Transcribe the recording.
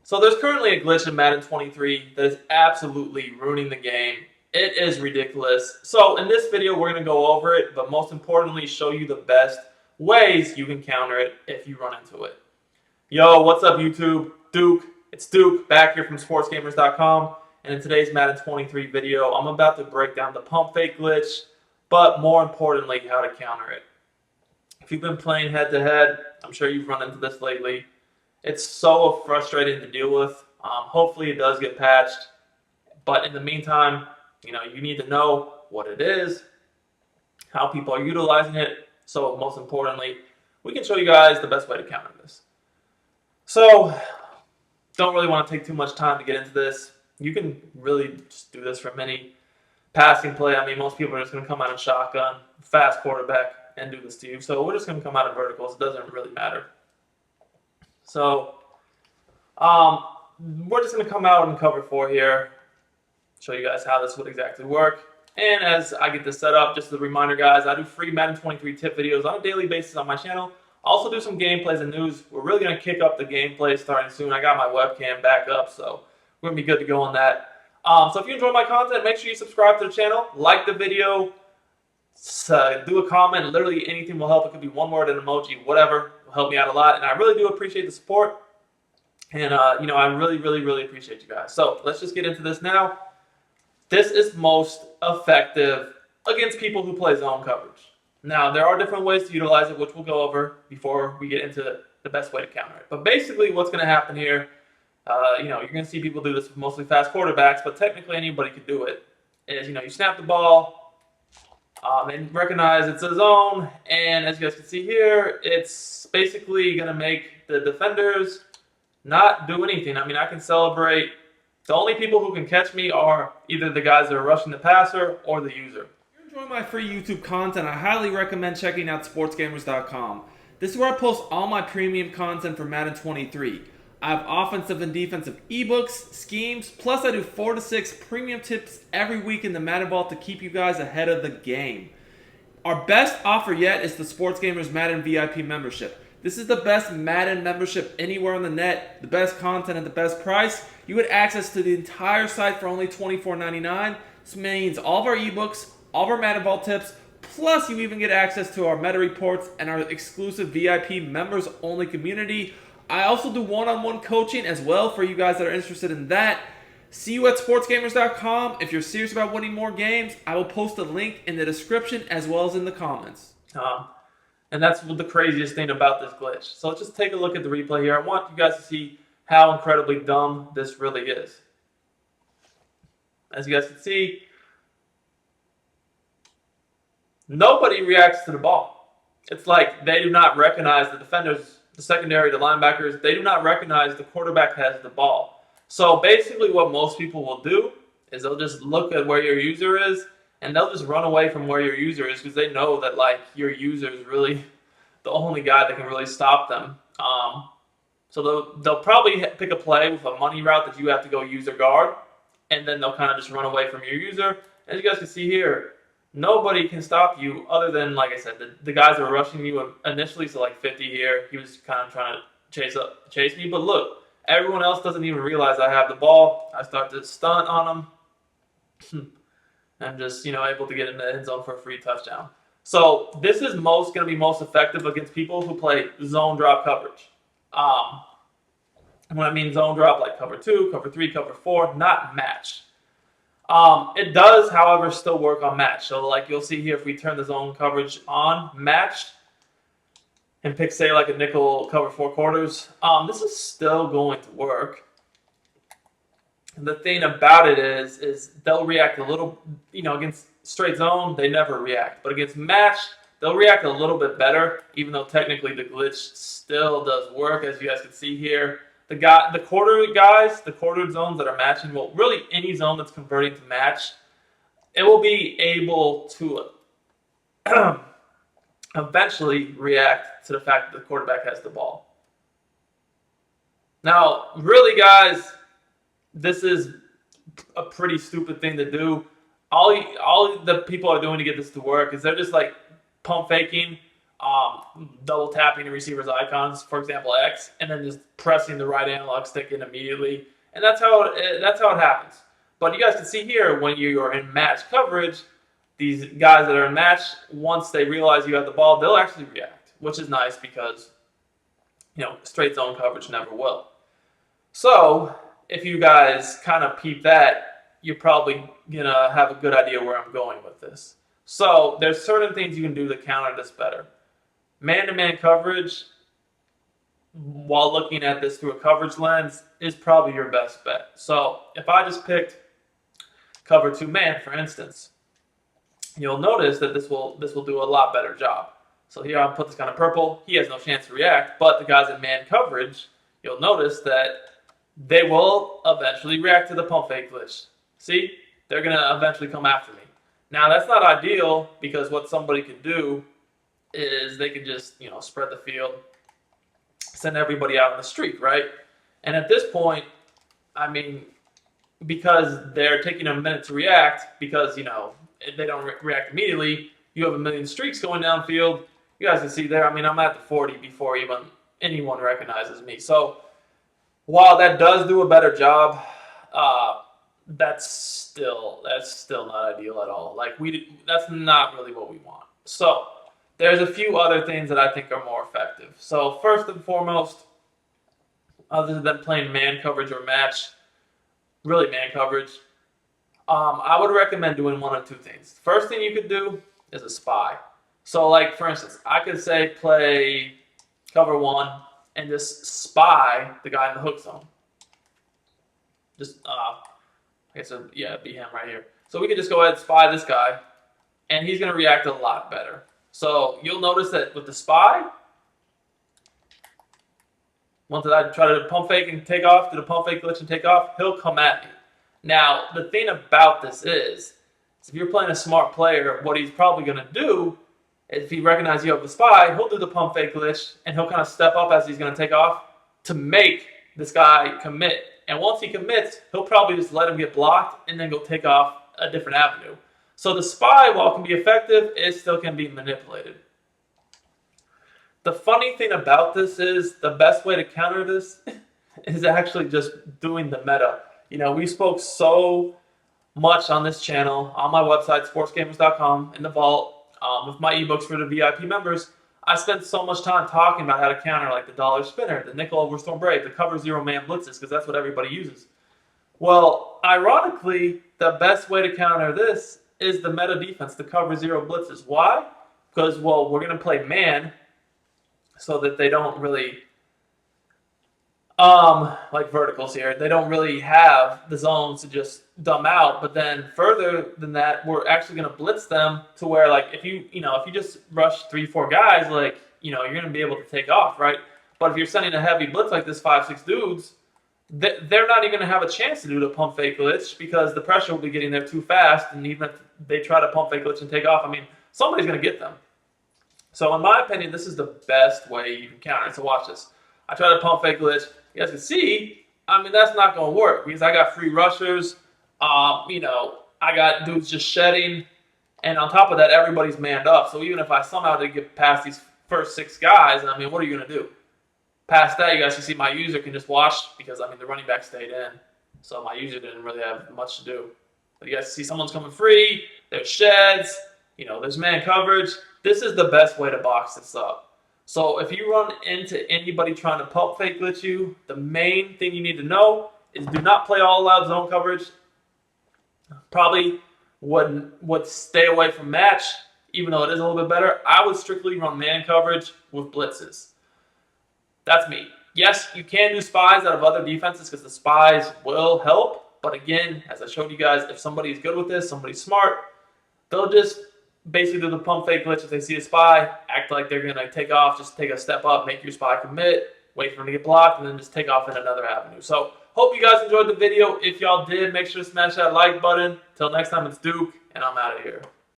So there's currently a glitch in Madden 23 that is absolutely ruining the game. It is ridiculous. So in this video, we're going to go over it, but most importantly, show you the best ways you can counter it if you run into it. Yo, what's up YouTube? It's Duke, back here from Sportsgamerz.com, and in today's Madden 23 video, I'm about to break down the pump fake glitch, but more importantly, how to counter it. If you've been playing head-to-head, I'm sure you've run into this lately. It's so frustrating to deal with. Hopefully it does get patched, but in the meantime, you need to know what it is, how people are utilizing it, so most importantly, we can show you guys the best way to counter this. So, don't really want to take too much time to get into this. You can really just do this from any passing play. I mean, most people are just going to come out in shotgun, fast quarterback, and do this to you. So we're just going to come out in verticals. It doesn't really matter. So, we're just going to come out in cover 4 here, show you guys how this would exactly work. And as I get this set up, just as a reminder, guys, I do free Madden 23 tip videos on a daily basis on my channel. Also do some gameplays and news. We're really going to kick up the gameplay starting soon. I got my webcam back up, so we're going to be good to go on that. So if you enjoy my content, make sure you subscribe to the channel, like the video, do a comment. Literally anything will help. It could be one word, an emoji, whatever. Will help me out a lot, and I really do appreciate the support. And I really appreciate you guys. So let's just get into this now. This is most effective against people who play zone coverage. Now, there are different ways to utilize it, which we'll go over before we get into the best way to counter it. But basically, what's going to happen here, you're going to see people do this with mostly fast quarterbacks, but technically anybody could do it. Is you snap the ball and recognize it's a zone, and as you guys can see here, it's basically going to make the defenders not do anything. I mean, I can celebrate. The only people who can catch me are either the guys that are rushing the passer or the user. If you're enjoying my free YouTube content, I highly recommend checking out Sportsgamerz.com. This is where I post all my premium content for Madden 23. I have offensive and defensive eBooks, schemes, plus I do 4 to 6 premium tips every week in the Madden Vault to keep you guys ahead of the game. Our best offer yet is the Sportsgamerz Madden VIP membership. This is the best Madden membership anywhere on the net, the best content at the best price. You get access to the entire site for only $24.99. This means all of our ebooks, all of our Madden Vault tips, plus you even get access to our meta reports and our exclusive VIP members only community. I also do one-on-one coaching as well for you guys that are interested in that. See you at sportsgamerz.com. If you're serious about winning more games, I will post a link in the description as well as in the comments. And that's the craziest thing about this glitch. So let's just take a look at the replay here. I want you guys to see how incredibly dumb this really is. As you guys can see, nobody reacts to the ball. It's like they do not recognize the defenders, the secondary, the linebackers. They do not recognize the quarterback has the ball. So basically what most people will do is they'll just look at where your user is, and they'll just run away from where your user is because they know that your user is really the only guy that can really stop them. So they'll probably pick a play with a money route that you have to go user guard, and then they'll kind of just run away from your user. As you guys can see here, nobody can stop you other than, like I said, the guys that are rushing you initially. So like 50 here, he was kind of trying to chase me. But look, everyone else doesn't even realize I have the ball. I start to stunt on them. I'm just, able to get in the end zone for a free touchdown. So this is going to be most effective against people who play zone drop coverage. When I mean zone drop, like cover 2, cover 3, cover 4, not match. It does, however, still work on match. So like you'll see here, if we turn the zone coverage on match and pick, say, like a nickel cover 4 quarters, this is still going to work. The thing about it is they'll react a little, against straight zone, they never react. But against match, they'll react a little bit better, even though technically the glitch still does work, as you guys can see here. The quartered zones that are matching, well, really any zone that's converting to match, it will be able to eventually react to the fact that the quarterback has the ball. Now, really, guys, this is a pretty stupid thing to do. All the people are doing to get this to work is they're just like pump faking double tapping the receiver's icons, for example X, and then just pressing the right analog stick in immediately, and that's how it happens. But you guys can see here when you are in match coverage, these guys that are in match, once they realize you have the ball, they'll actually react, which is nice because straight zone coverage never will. So if you guys kind of peep that, you're probably gonna have a good idea where I'm going with this. So there's certain things you can do to counter this better. Man-to-man coverage, while looking at this through a coverage lens, is probably your best bet. So if I just picked cover 2 man, for instance, you'll notice that this will do a lot better job. So here I'll put this kind of purple. He has no chance to react, but the guys in man coverage, you'll notice that they will eventually react to the pump fake glitch. See? They're going to eventually come after me. Now, that's not ideal because what somebody could do is they could just, spread the field, send everybody out on the streak, right? And at this point, I mean, because they're taking a minute to react, because, if they don't react immediately, you have a million streaks going downfield. You guys can see there, I mean, I'm at the 40 before even anyone recognizes me. So while that does do a better job, that's still not ideal at all. Like that's not really what we want. So there's a few other things that I think are more effective. So first and foremost, other than playing man coverage or match, really man coverage, I would recommend doing one of two things. First thing you could do is a spy. So like for instance, I could say play cover 1 and just spy the guy in the hook zone. Just it'd be him right here. So we could just go ahead and spy this guy, and he's going to react a lot better. So you'll notice that with the spy, once I try to pump fake and take off, do the pump fake glitch and take off, he'll come at me. Now, the thing about this is if you're playing a smart player, what he's probably going to do is if he recognizes you have the spy, he'll do the pump fake glitch, and he'll kind of step up as he's going to take off to make this guy commit. And once he commits, he'll probably just let him get blocked and then go take off a different avenue. So the spy, while it can be effective, it still can be manipulated. The funny thing about this is the best way to counter this is actually just doing the meta. We spoke so much on this channel, on my website, sportsgamerz.com, in the vault, with my ebooks for the VIP members. I spent so much time talking about how to counter like the dollar spinner, the nickel over storm brave, the cover 0 man blitzes, because that's what everybody uses. Well, ironically, the best way to counter this is the meta defense, the cover 0 blitzes. Why? Because, well, we're going to play man so that they don't really, like verticals here, they don't really have the zones to just dumb out. But then further than that, we're actually going to blitz them to where, like, if you just rush 3-4 guys, like, you're going to be able to take off, right? But if you're sending a heavy blitz like this, 5-6 dudes, they're not even going to have a chance to do the pump fake glitch because the pressure will be getting there too fast. And even if they try to pump fake glitch and take off, I mean, somebody's going to get them. So in my opinion, this is the best way you can counter it. So watch this. I try to pump fake glitch. You guys can see, I mean, that's not going to work because I got free rushers. I got dudes just shedding. And on top of that, everybody's manned up. So even if I somehow did get past these first 6 guys, I mean, what are you going to do? Past that, you guys can see my user can just watch because, I mean, the running back stayed in. So my user didn't really have much to do. But you guys see someone's coming free. There's sheds. There's man coverage. This is the best way to box this up. So if you run into anybody trying to pump fake glitch you, the main thing you need to know is do not play all out zone coverage. Probably would stay away from match, even though it is a little bit better. I would strictly run man coverage with blitzes. That's me. Yes, you can do spies out of other defenses because the spies will help. But again, as I showed you guys, if somebody's good with this, somebody's smart, they'll just basically do the pump fake glitch. If they see a spy, act like they're going to take off, just take a step up, make your spy commit, wait for him to get blocked, and then just take off in another avenue. So hope you guys enjoyed the video. If y'all did, make sure to smash that like button. Till next time, it's Duke, and I'm out of here.